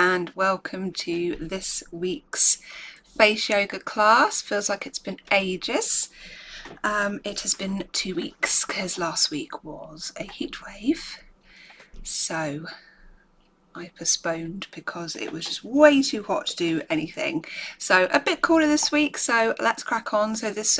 and welcome to this week's face yoga class. Feels like it's been ages. It has been 2 weeks because last week was a heat wave, so I postponed because it was just way too hot to do anything. So a bit cooler this week, so let's crack on. So this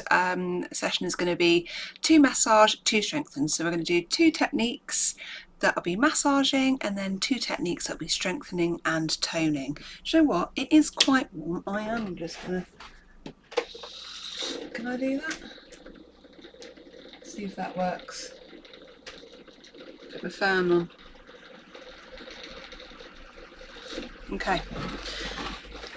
session is going to be 2 massage, 2 strengthen. So we're going to do 2 techniques that'll be massaging and then 2 techniques that'll be strengthening and toning. Do you know what? It is quite warm. I am just going to... Can I do that? See if that works. Put the fan on. Okay,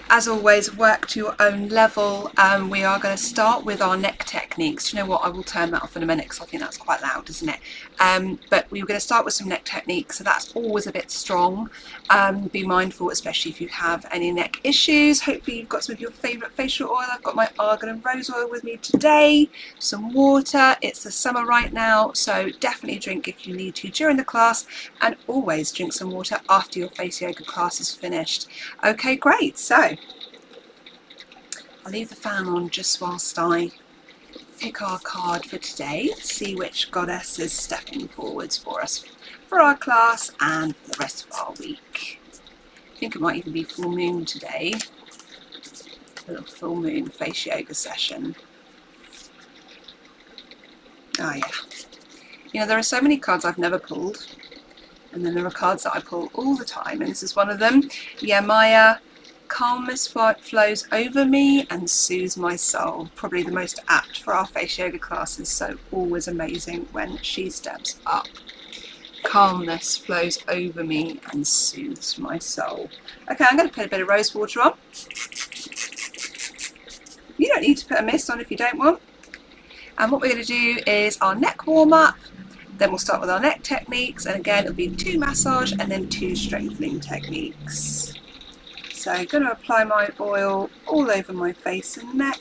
as always, work to your own level. We are going to start with our neck techniques. Do you know what? I will turn that off in a minute because I think that's quite loud, isn't it? But we were going to start with some neck techniques, so that's always a bit strong. Be mindful, especially if you have any neck issues. Hopefully you've got some of your favourite facial oil. I've got my argan and rose oil with me today, some water. It's the summer right now, so definitely drink if you need to during the class, and always drink some water after your face yoga class is finished. Okay, great. So I'll leave the fan on just whilst I pick our card for today, see which goddess is stepping forwards for us for our class and for the rest of our week. I think it might even be full moon today, a little full moon face yoga session. Oh yeah. You know, there are so many cards I've never pulled, and then there are cards that I pull all the time, and this is one of them. Yeah, Maya. Calmness flows over me and soothes my soul. Probably the most apt for our face yoga classes, so always amazing when she steps up. Calmness flows over me and soothes my soul. Okay, I'm going to put a bit of rose water on. You don't need to put a mist on if you don't want. And what we're going to do is our neck warm up. Then we'll start with our neck techniques, and again it'll be 2 massage and then 2 strengthening techniques. So I'm going to apply my oil all over my face and neck.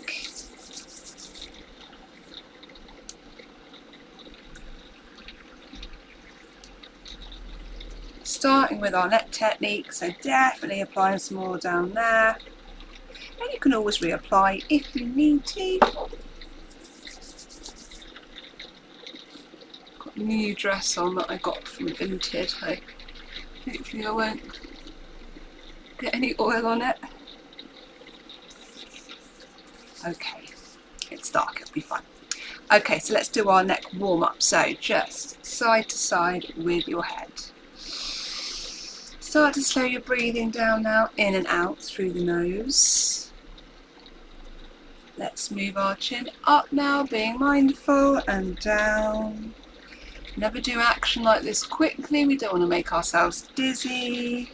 Starting with our neck technique, so definitely applying some oil down there. And you can always reapply if you need to. Got a new dress on that I got from Vinted. Hopefully I won't get any oil on it. Okay, it's dark, it'll be fine. Okay, so let's do our neck warm up. So just side to side with your head. Start to slow your breathing down now, in and out through the nose. Let's move our chin up now, being mindful, and down. Never do action like this quickly, we don't want to make ourselves dizzy.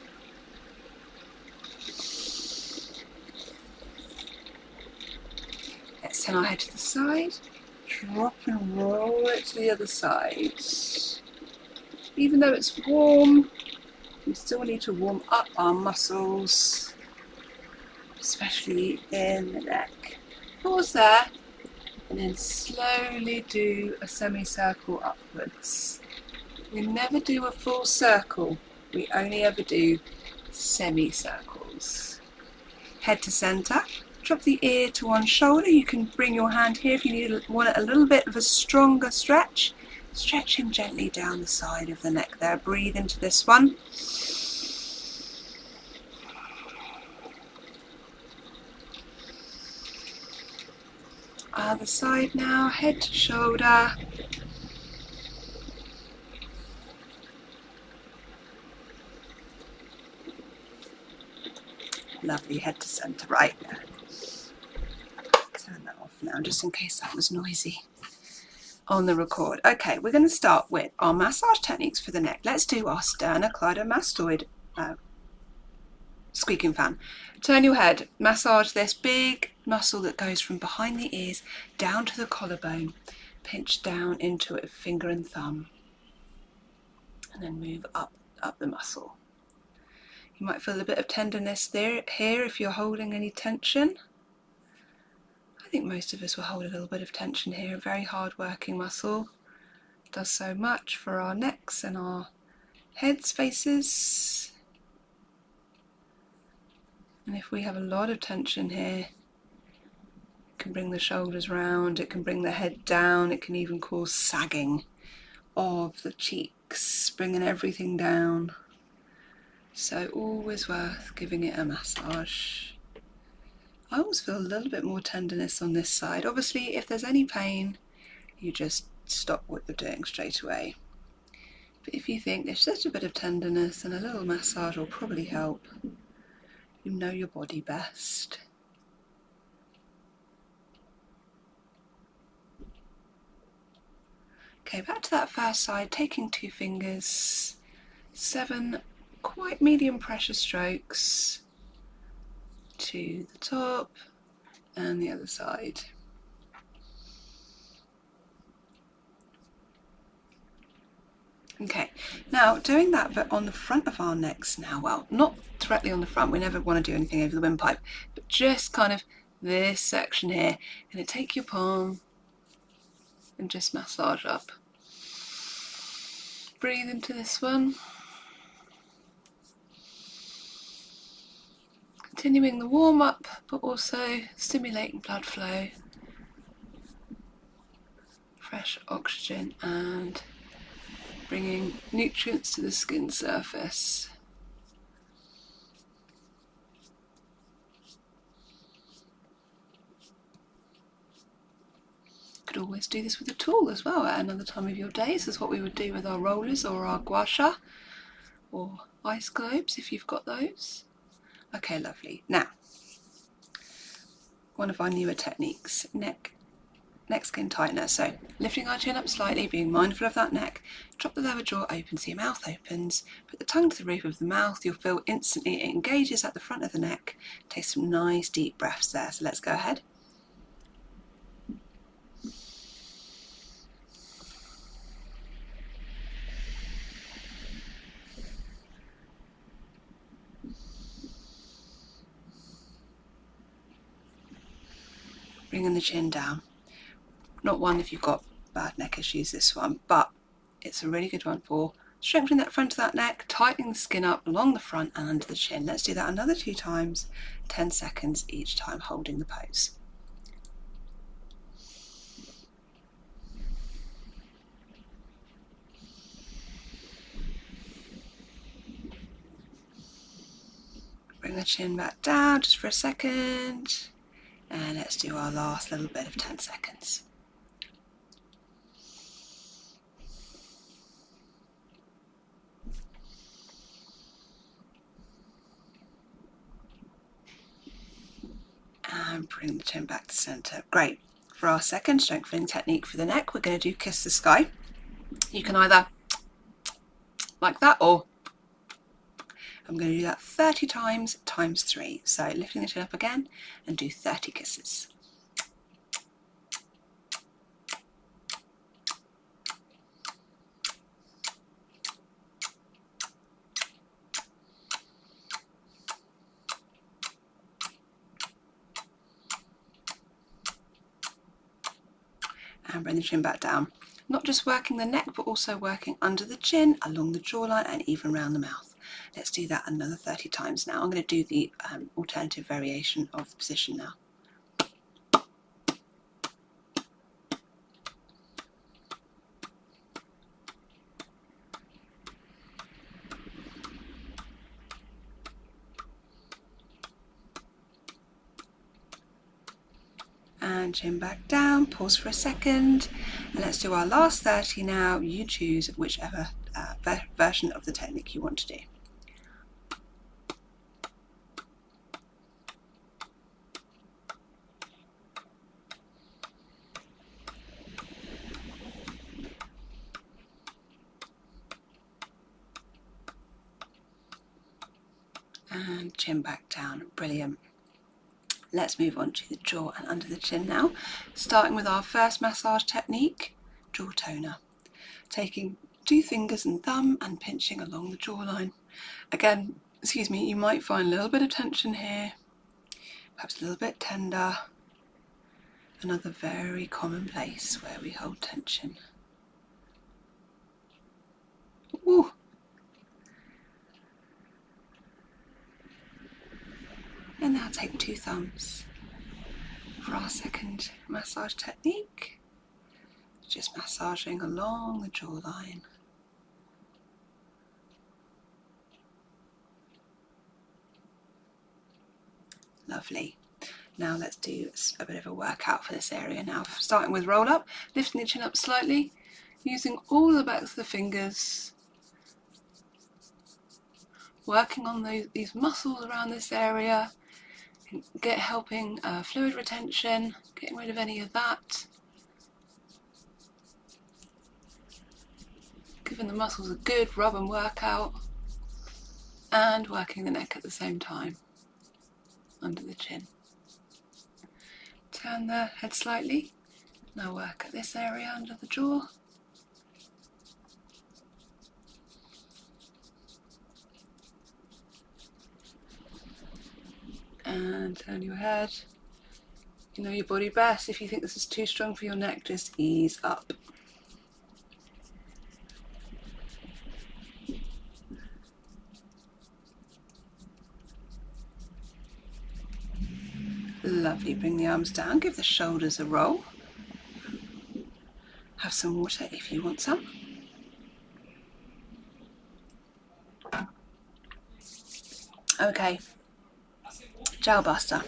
Let's turn our head to the side, drop and roll it to the other side. Even though it's warm, we still need to warm up our muscles, especially in the neck. Pause there, and then slowly do a semicircle upwards. We never do a full circle, we only ever do semicircles. Head to center. Drop the ear to one shoulder. You can bring your hand here if you want a little bit of a stronger stretch. Stretching gently down the side of the neck there. Breathe into this one. Other side now, head to shoulder. Lovely, head to center, right there. Turn that off now, just in case that was noisy on the record. Okay, we're going to start with our massage techniques for the neck. Let's do our sternocleidomastoid squeaking fan. Turn your head, massage this big muscle that goes from behind the ears down to the collarbone. Pinch down into it with finger and thumb, and then move up the muscle. You might feel a bit of tenderness here if you're holding any tension. I think most of us will hold a little bit of tension here. A very hard working muscle. Does so much for our necks and our heads, faces. And if we have a lot of tension here, it can bring the shoulders round, it can bring the head down, it can even cause sagging of the cheeks, bringing everything down. So always worth giving it a massage. I always feel a little bit more tenderness on this side. Obviously, if there's any pain, you just stop what you're doing straight away. But if you think there's just a bit of tenderness and a little massage will probably help, you know your body best. Okay, back to that first side, taking 2 fingers, 7 quite medium pressure strokes to the top and the other side. Okay, now doing that but on the front of our necks now, well, not directly on the front, we never want to do anything over the windpipe, but just kind of this section here. Going to take your palm and just massage up. Breathe into this one. Continuing the warm up, but also stimulating blood flow, fresh oxygen and bringing nutrients to the skin surface. Could always do this with a tool as well at another time of your day. This is what we would do with our rollers or our gua sha or ice globes if you've got those. Okay, lovely. Now, one of our newer techniques, neck skin tightener. So lifting our chin up slightly, being mindful of that neck, drop the lower jaw open so your mouth opens, put the tongue to the roof of the mouth. You'll feel instantly it engages at the front of the neck. Take some nice deep breaths there. So let's go ahead. Bringing the chin down. Not one if you've got bad neck issues, this one, but it's a really good one for strengthening that front of that neck, tightening the skin up along the front and under the chin. Let's do that another 2 times, 10 seconds each time, holding the pose. Bring the chin back down just for a second, and let's do our last little bit of 10 seconds. And bring the chin back to center. Great. For our second strengthening technique for the neck, we're going to do Kiss the Sky. You can either like that, or I'm going to do that 30 times times 3. So lifting the chin up again and do 30 kisses. And bring the chin back down. Not just working the neck, but also working under the chin, along the jawline, and even around the mouth. Let's do that another 30 times now. I'm going to do the alternative variation of the position now. And chin back down, pause for a second, and let's do our last 30 now. You choose whichever version of the technique you want to do. And chin back down, brilliant. Let's move on to the jaw and under the chin now, starting with our first massage technique, jaw toner. Taking 2 fingers and thumb and pinching along the jawline. Again, excuse me, you might find a little bit of tension here, perhaps a little bit tender. Another very common place where we hold tension. Ooh. thumbs for our second massage technique. Just massaging along the jawline. Lovely. Now let's do a bit of a workout for this area now. Starting with roll up, lifting the chin up slightly, using all the backs of the fingers, working on these muscles around this area, helping fluid retention, getting rid of any of that, giving the muscles a good rub and workout, and working the neck at the same time, under the chin. Turn the head slightly, now work at this area under the jaw. And turn your head. You know your body best. If you think this is too strong for your neck, just ease up. Lovely. Bring the arms down, give the shoulders a roll. Have some water if you want some. Okay, gel buster.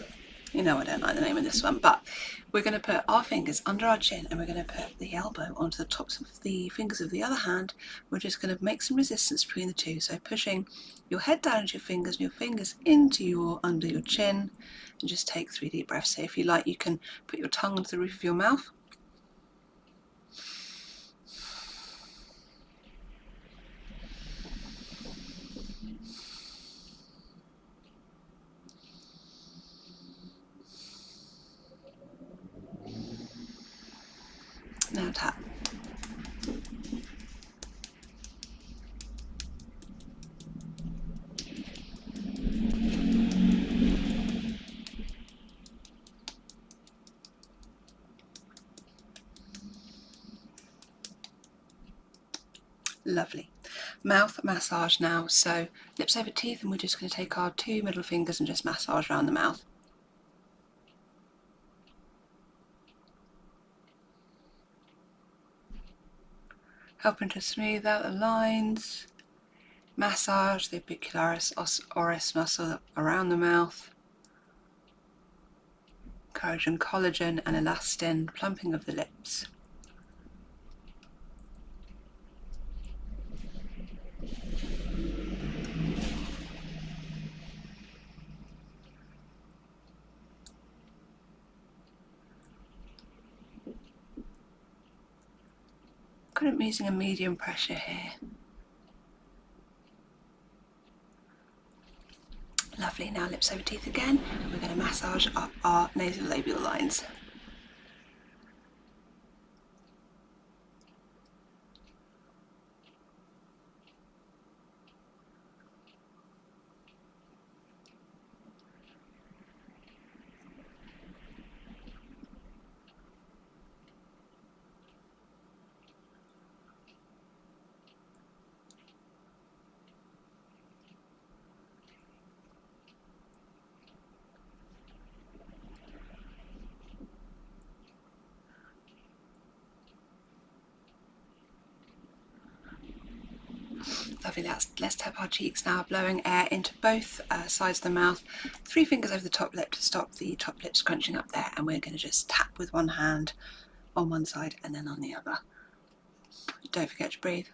You know I don't like the name of this one, but we're going to put our fingers under our chin and we're going to put the elbow onto the tops of the fingers of the other hand. We're just going to make some resistance between the two. So pushing your head down into your fingers and your fingers under your chin, and just take 3 deep breaths. So if you like, you can put your tongue onto the roof of your mouth. Now tap. Lovely. Mouth massage now. So lips over teeth, and we're just going to take our 2 middle fingers and just massage around the mouth. Helping to smooth out the lines, massage the orbicularis oris muscle around the mouth, encouraging collagen and elastin, plumping of the lips. I'm using a medium pressure here. Lovely. Now lips over teeth again. We're going to massage up our nasal-labial lines. Lovely, let's tap our cheeks now, blowing air into both sides of the mouth. 3 fingers over the top lip to stop the top lip scrunching up there, and we're going to just tap with one hand on one side and then on the other. Don't forget to breathe.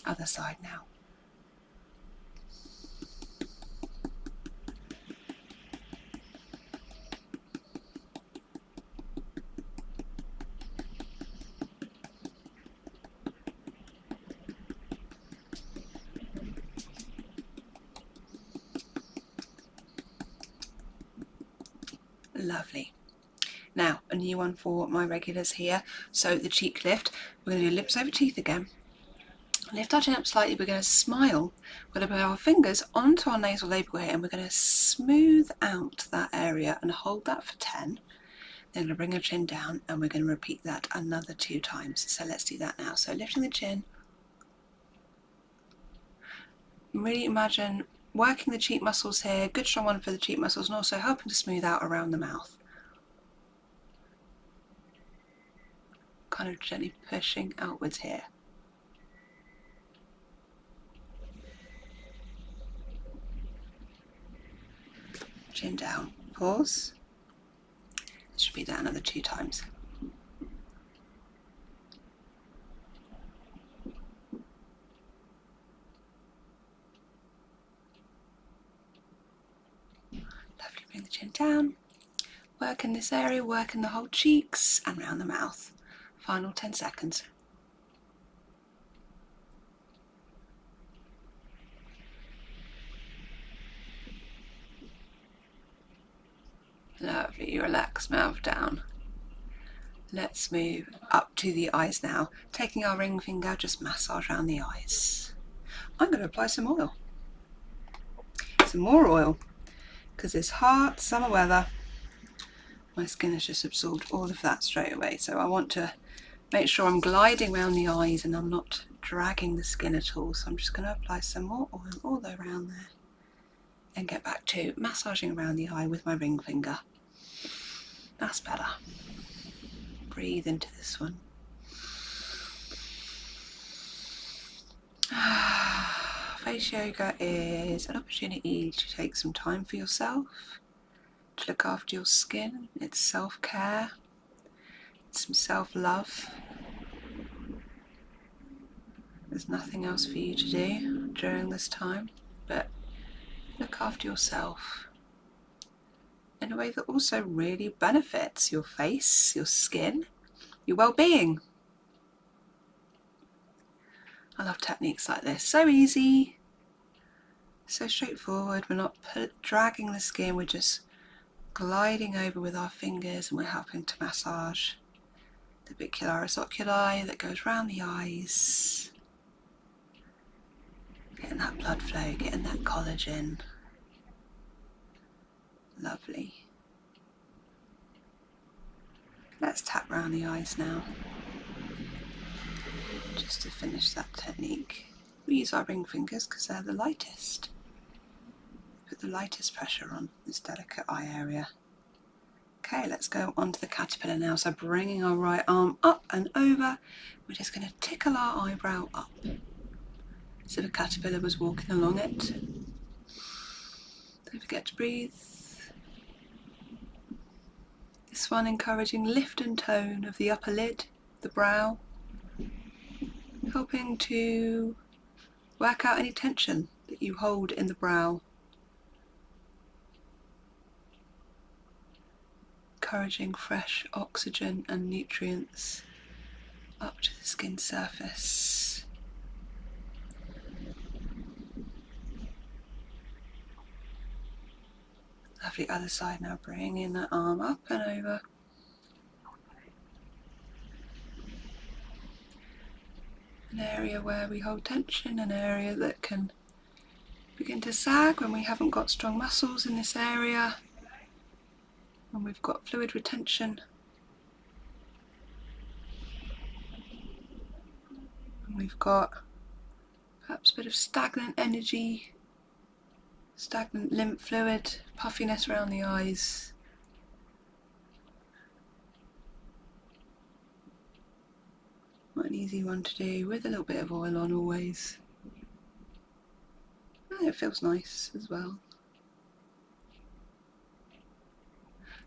Other side now. Lovely. Now, a new one for my regulars here. So the cheek lift, we're going to do lips over teeth again. Lift our chin up slightly, we're going to smile. We're going to put our fingers onto our nasal labial here and we're going to smooth out that area and hold that for 10. Then we're going to bring our chin down and we're going to repeat that another 2 times. So let's do that now. So lifting the chin. Really imagine working the cheek muscles here, good strong one for the cheek muscles, and also helping to smooth out around the mouth. Kind of gently pushing outwards here. Chin down, pause. Let's repeat that another 2 times. Lovely, bring the chin down. Work in this area, work in the whole cheeks and round the mouth. Final 10 seconds. Lovely, relax, mouth down. Let's move up to the eyes now. Taking our ring finger, just massage around the eyes. I'm going to apply some oil. Some more oil, because it's hot summer weather. My skin has just absorbed all of that straight away. So I want to make sure I'm gliding around the eyes and I'm not dragging the skin at all. So I'm just going to apply some more oil all around there and get back to massaging around the eye with my ring finger. That's better. Breathe into this one. Face yoga is an opportunity to take some time for yourself, to look after your skin. It's self-care, it's some self-love. There's nothing else for you to do during this time, but look after yourself in a way that also really benefits your face, your skin, your well-being. I love techniques like this. So easy, so straightforward. We're not dragging the skin, we're just gliding over with our fingers and we're helping to massage the bicularis oculi that goes around the eyes. Getting that blood flow, getting that collagen. Lovely. Let's tap around the eyes now. Just to finish that technique. We use our ring fingers because they're the lightest. Put the lightest pressure on this delicate eye area. Okay, let's go on to the caterpillar now. So bringing our right arm up and over, we're just going to tickle our eyebrow up. So the caterpillar was walking along it. Don't forget to breathe. This one encouraging lift and tone of the upper lid, the brow, helping to work out any tension that you hold in the brow. Encouraging fresh oxygen and nutrients up to the skin surface. Lovely, other side now, bringing that arm up and over. An area where we hold tension, an area that can begin to sag when we haven't got strong muscles in this area, when we've got fluid retention. And we've got perhaps a bit of stagnant energy, stagnant lymph fluid, puffiness around the eyes. Not an easy one to do with a little bit of oil on always. And it feels nice as well.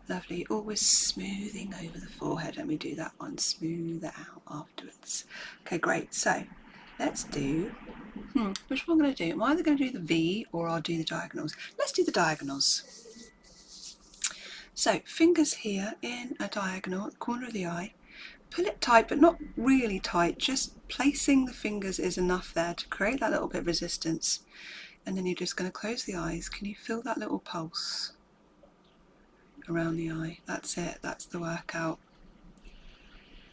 Lovely, always smoothing over the forehead, and we do that one, smooth it out afterwards. Okay, great, so let's do, which one am I going to do? I'm either going to do the V or I'll do the diagonals. Let's do the diagonals. So, fingers here in a diagonal at the corner of the eye. Pull it tight, but not really tight, just placing the fingers is enough there to create that little bit of resistance. And then you're just going to close the eyes. Can you feel that little pulse? around the eye. That's it, that's the workout.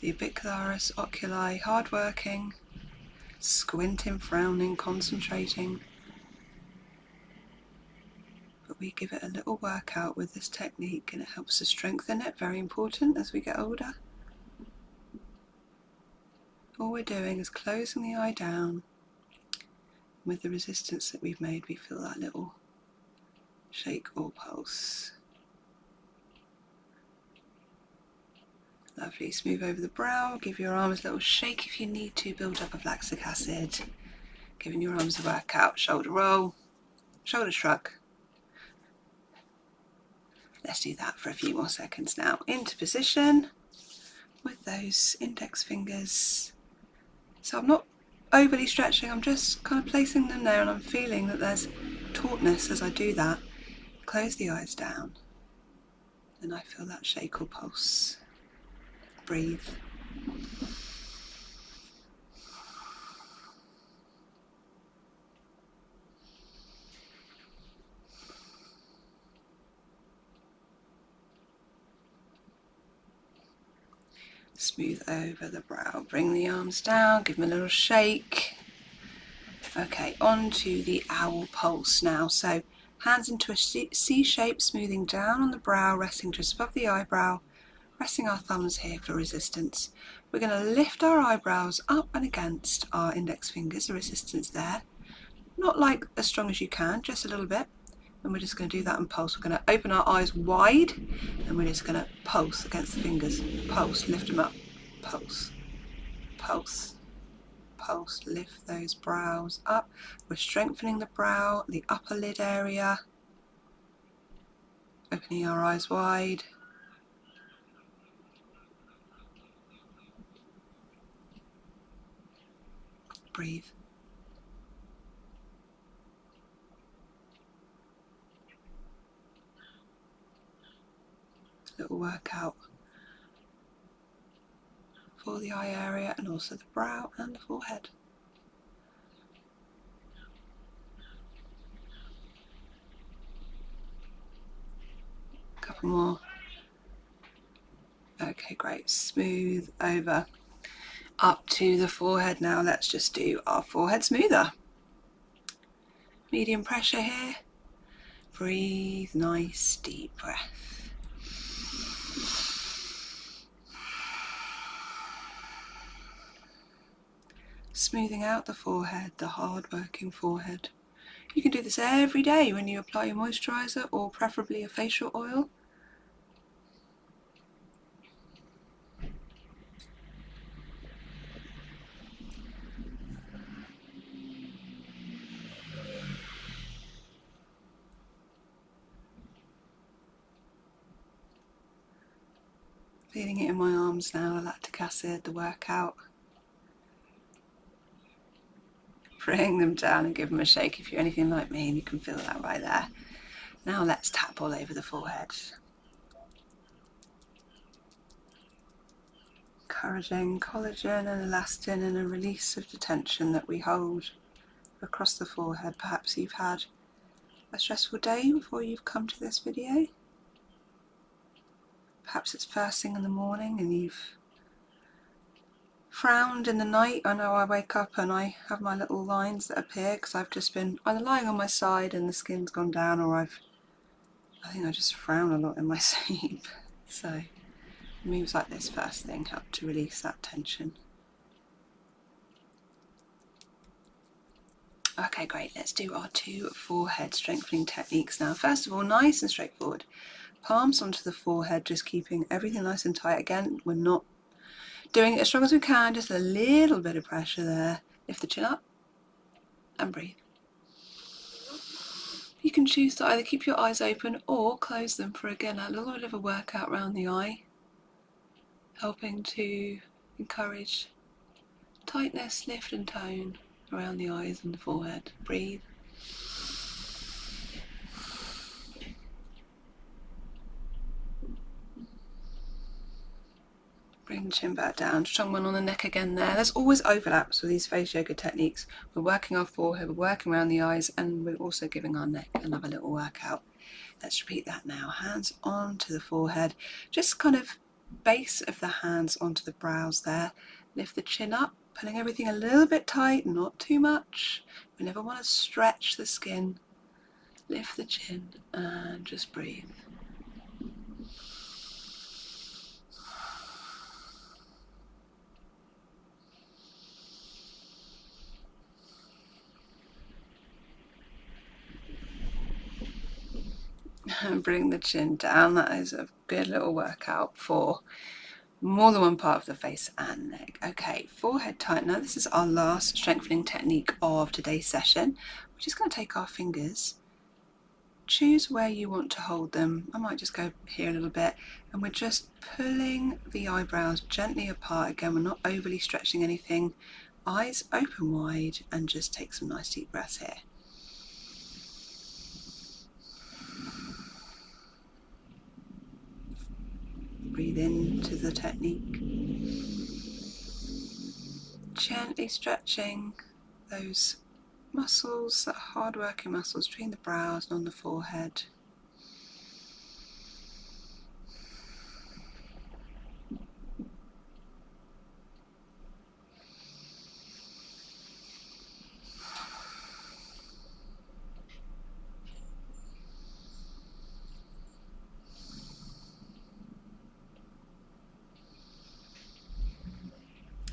The orbicularis oculi, hard working, squinting, frowning, concentrating. But we give it a little workout with this technique and it helps to strengthen it, very important as we get older. All we're doing is closing the eye down. With the resistance that we've made, we feel that little shake or pulse. Lovely. Smooth over the brow. Give your arms a little shake if you need to. Build up of lactic acid. Giving your arms a workout. Shoulder roll. Shoulder shrug. Let's do that for a few more seconds now. Into position with those index fingers. So I'm not overly stretching. I'm just kind of placing them there and I'm feeling that there's tautness as I do that. Close the eyes down. And I feel that shake or pulse. Breathe. Smooth over the brow. Bring the arms down, give them a little shake. Okay, on to the owl pulse now. So hands into a C shape, smoothing down on the brow, resting just above the eyebrow. Resting our thumbs here for resistance. We're going to lift our eyebrows up and against our index fingers, the resistance there. Not like as strong as you can, just a little bit. And we're just going to do that and pulse. We're going to open our eyes wide and we're just going to pulse against the fingers. Pulse, lift them up. Pulse, pulse, pulse. Lift those brows up. We're strengthening the brow, the upper lid area. Opening our eyes wide. Breathe. Little workout for the eye area and also the brow and the forehead. A couple more. Okay, great. Smooth over up to the forehead now. Let's just do our forehead smoother. Medium pressure here. Breathe, nice deep breath. Smoothing out the forehead, the hard-working forehead. You can do this every day when you apply your moisturiser or preferably a facial oil. Feeling it in my arms now, the lactic acid, the workout. Bring them down and give them a shake if you're anything like me and you can feel that right there. Now let's tap all over the forehead. Encouraging collagen and elastin and a release of the tension that we hold across the forehead. Perhaps you've had a stressful day before you've come to this video. Perhaps it's first thing in the morning and you've frowned in the night. I know I wake up and I have my little lines that appear because I've just been either lying on my side and the skin's gone down, or I think I just frown a lot in my sleep. So moves like this first thing help to release that tension. Okay, great. Let's do our 2 forehead strengthening techniques now. First of all, nice and straightforward. Palms onto the forehead, just keeping everything nice and tight. Again, we're not doing it as strong as we can, just a little bit of pressure there. Lift the chin up and breathe. You can choose to either keep your eyes open or close them for, again, a little bit of a workout around the eye, helping to encourage tightness, lift and tone around the eyes and the forehead. Breathe. Bring Bring the chin back down, strong one on the neck again there. There's always overlaps with these face yoga techniques. We're working our forehead, we're working around the eyes, and we're also giving our neck another little workout. Let's repeat that now. Hands onto the forehead, just kind of base of the hands onto the brows there. Lift the chin up, pulling everything a little bit tight, not too much. We never want to stretch the skin. Lift the chin and just breathe. And bring the chin down. That is a good little workout for more than one part of the face and neck. Okay, forehead tightener. This is our last strengthening technique of today's session. We're just going to take our fingers, choose where you want to hold them. I might just go here a little bit, and we're just pulling the eyebrows gently apart. Again, we're not overly stretching anything. Eyes open wide, and just take some nice deep breaths here. Breathe into the technique. Gently stretching those muscles, that hard-working muscles between the brows and on the forehead.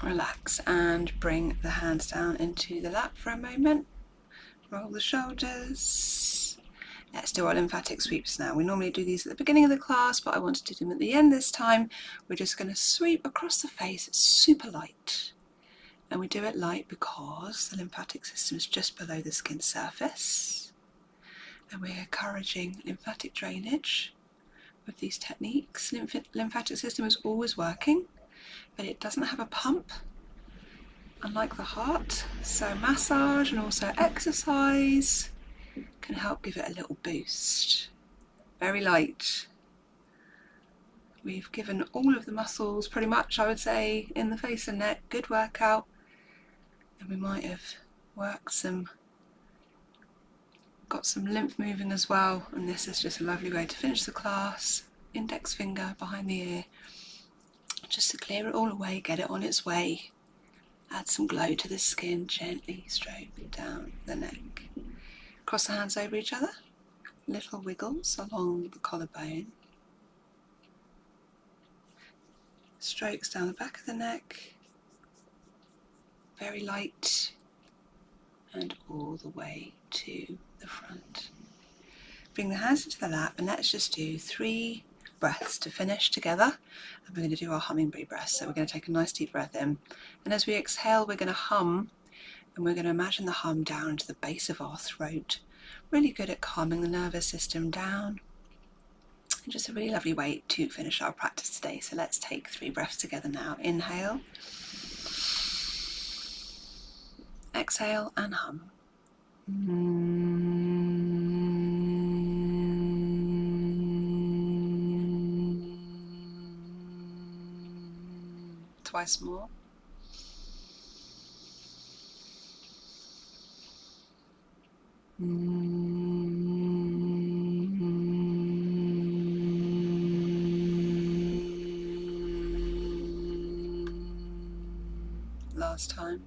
Relax and bring the hands down into the lap for a moment. Roll the shoulders. Let's do our lymphatic sweeps now. We normally do these at the beginning of the class, but I want to do them at the end this time. We're just going to sweep across the face, super light. And we do it light because the lymphatic system is just below the skin surface. And we're encouraging lymphatic drainage with these techniques. Lymphatic system is always working, but it doesn't have a pump, unlike the heart. So massage and also exercise can help give it a little boost. Very light. We've given all of the muscles pretty much, I would say, in the face and neck. Good workout. And we might have got some lymph moving as well. And this is just a lovely way to finish the class. Index finger behind the ear, just to clear it all away, get it on its way. Add some glow to the skin, gently stroke down the neck. Cross the hands over each other, little wiggles along the collarbone. Strokes down the back of the neck, very light, and all the way to the front. Bring the hands into the lap, and let's just do 3 breaths to finish together. And we're going to do our hummingbird breath. So we're going to take a nice deep breath in, and as we exhale, we're going to hum, and we're going to imagine the hum down to the base of our throat. Really good at calming the nervous system down. And just a really lovely way to finish our practice today. So let's take 3 breaths together now. Inhale, exhale, and hum. Twice more. Last time.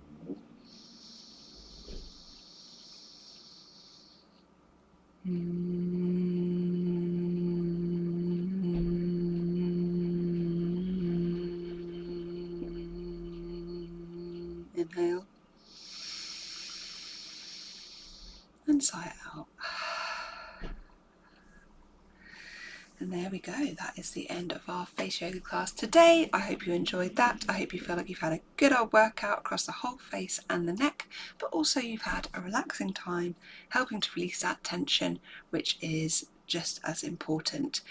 Inhale and sigh it out. And there we go. That is the end of our face yoga class today. I hope you enjoyed that. I hope you feel like you've had a good old workout across the whole face and the neck, but also you've had a relaxing time helping to release that tension, which is just as important.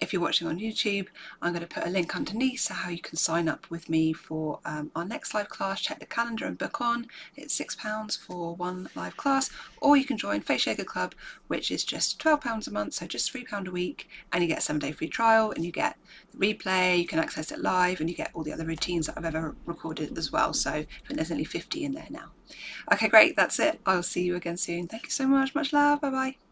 If you're watching on YouTube, I'm going to put a link underneath so how you can sign up with me for our next live class. Check the calendar and book on. It's £6 for one live class, or you can join Face Yoga Club, which is just £12 a month, so just £3 a week, and you get a 7-day free trial, and you get the replay, you can access it live, and you get all the other routines that I've ever recorded as well. So I think there's only 50 in there now. Okay, great, that's it. I'll see you again soon. Thank you so much. Much love. Bye bye.